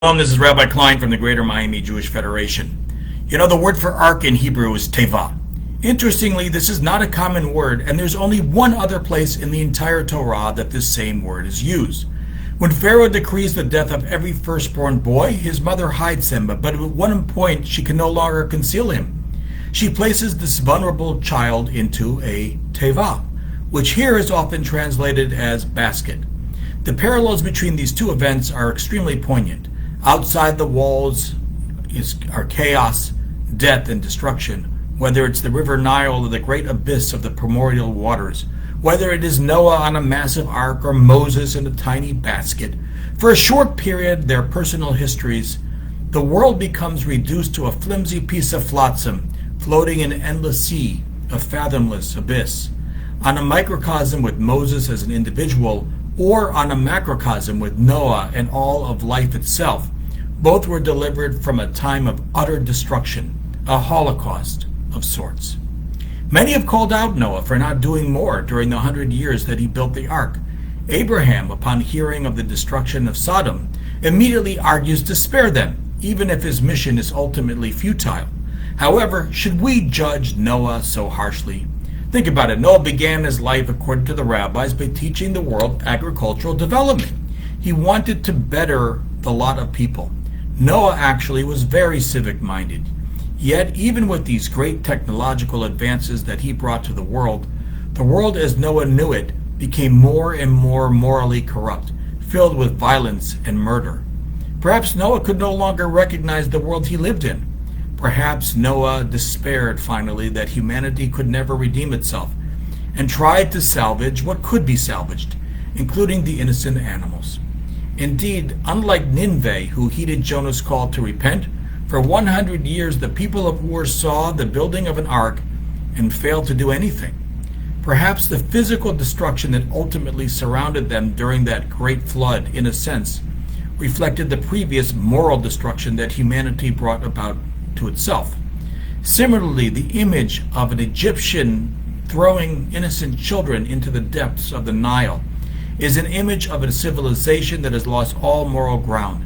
This is Rabbi Klein from the Greater Miami Jewish Federation. The word for ark in Hebrew is teva. Interestingly, this is not a common word, and there's only one other place in the entire Torah that this same word is used. When Pharaoh decrees the death of every firstborn boy, his mother hides him, but at one point she can no longer conceal him. She places this vulnerable child into a teva, which here is often translated as basket. The parallels between these two events are extremely poignant. Outside the walls are chaos, death, and destruction, whether it's the river Nile or the great abyss of the primordial waters, whether it is Noah on a massive ark or Moses in a tiny basket. For a short period, their personal histories, the world becomes reduced to a flimsy piece of flotsam, floating in an endless sea, a fathomless abyss. On a microcosm with Moses as an individual, or on a macrocosm with Noah and all of life itself, both were delivered from a time of utter destruction, a holocaust of sorts. Many have called out Noah for not doing more during the 100 years that he built the ark. Abraham, upon hearing of the destruction of Sodom, immediately argues to spare them, even if his mission is ultimately futile. However, should we judge Noah so harshly? Think about it. Noah began his life, according to the rabbis, by teaching the world agricultural development. He wanted to better the lot of people. Noah actually was very civic-minded. Yet, even with these great technological advances that he brought to the world as Noah knew it became more and more morally corrupt, filled with violence and murder. Perhaps Noah could no longer recognize the world he lived in. Perhaps Noah despaired finally that humanity could never redeem itself and tried to salvage what could be salvaged, including the innocent animals. Indeed, unlike Nineveh, who heeded Jonah's call to repent, for 100 years the people of Ur saw the building of an ark and failed to do anything. Perhaps the physical destruction that ultimately surrounded them during that great flood, in a sense, reflected the previous moral destruction that humanity brought about to itself. Similarly, the image of an Egyptian throwing innocent children into the depths of the Nile is an image of a civilization that has lost all moral ground.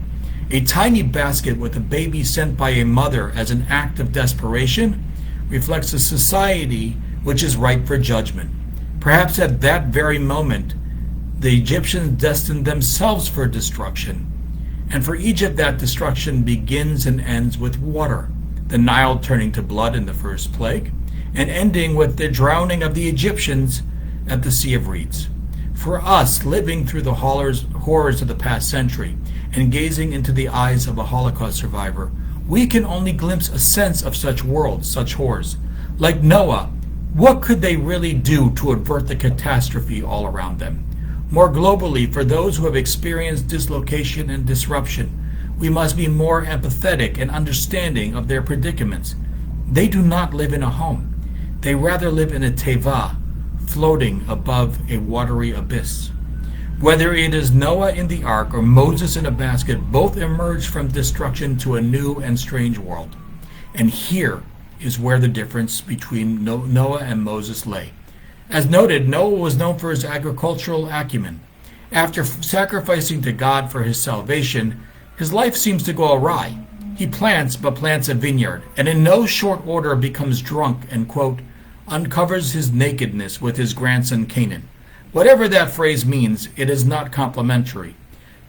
A tiny basket with a baby sent by a mother as an act of desperation reflects a society which is ripe for judgment. Perhaps at that very moment, the Egyptians destined themselves for destruction. And for Egypt, that destruction begins and ends with water, the Nile turning to blood in the first plague, and ending with the drowning of the Egyptians at the Sea of Reeds. For us, living through the horrors of the past century and gazing into the eyes of a Holocaust survivor, we can only glimpse a sense of such worlds, such horrors. Like Noah, what could they really do to avert the catastrophe all around them? More globally, for those who have experienced dislocation and disruption, we must be more empathetic and understanding of their predicaments. They do not live in a home. They rather live in a teva, floating above a watery abyss. Whether it is Noah in the ark or Moses in a basket, both emerge from destruction to a new and strange world. And here is where the difference between Noah and Moses lay. As noted, Noah was known for his agricultural acumen. After sacrificing to God for his salvation, his life seems to go awry. He plants a vineyard, and in no short order becomes drunk and, quote, uncovers his nakedness with his grandson Canaan. Whatever that phrase means, it is not complimentary.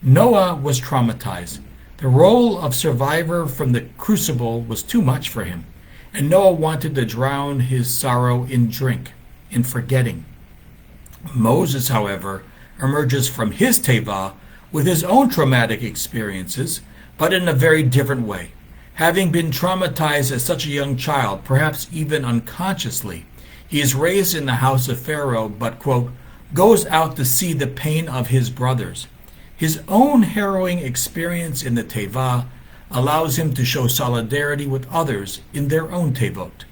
Noah was traumatized. The role of survivor from the crucible was too much for him, and Noah wanted to drown his sorrow in drink, in forgetting. Moses, however, emerges from his teva with his own traumatic experiences, but in a very different way. Having been traumatized as such a young child, perhaps even unconsciously, he is raised in the house of Pharaoh, but, quote, goes out to see the pain of his brothers. His own harrowing experience in the teva allows him to show solidarity with others in their own tevot.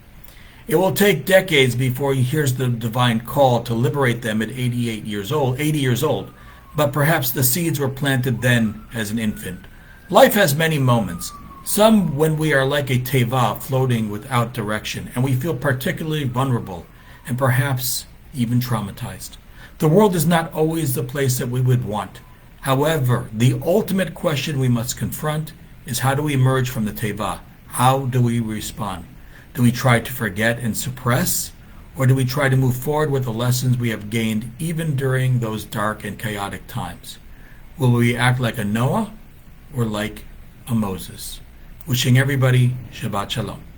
It will take decades before he hears the divine call to liberate them at 80 years old, but perhaps the seeds were planted then as an infant. Life has many moments, some when we are like a teva floating without direction, and we feel particularly vulnerable and perhaps even traumatized. The world is not always the place that we would want. However, the ultimate question we must confront is, how do we emerge from the teva? How do we respond? Do we try to forget and suppress? Or do we try to move forward with the lessons we have gained even during those dark and chaotic times? Will we act like a Noah or like a Moses? Wishing everybody Shabbat Shalom.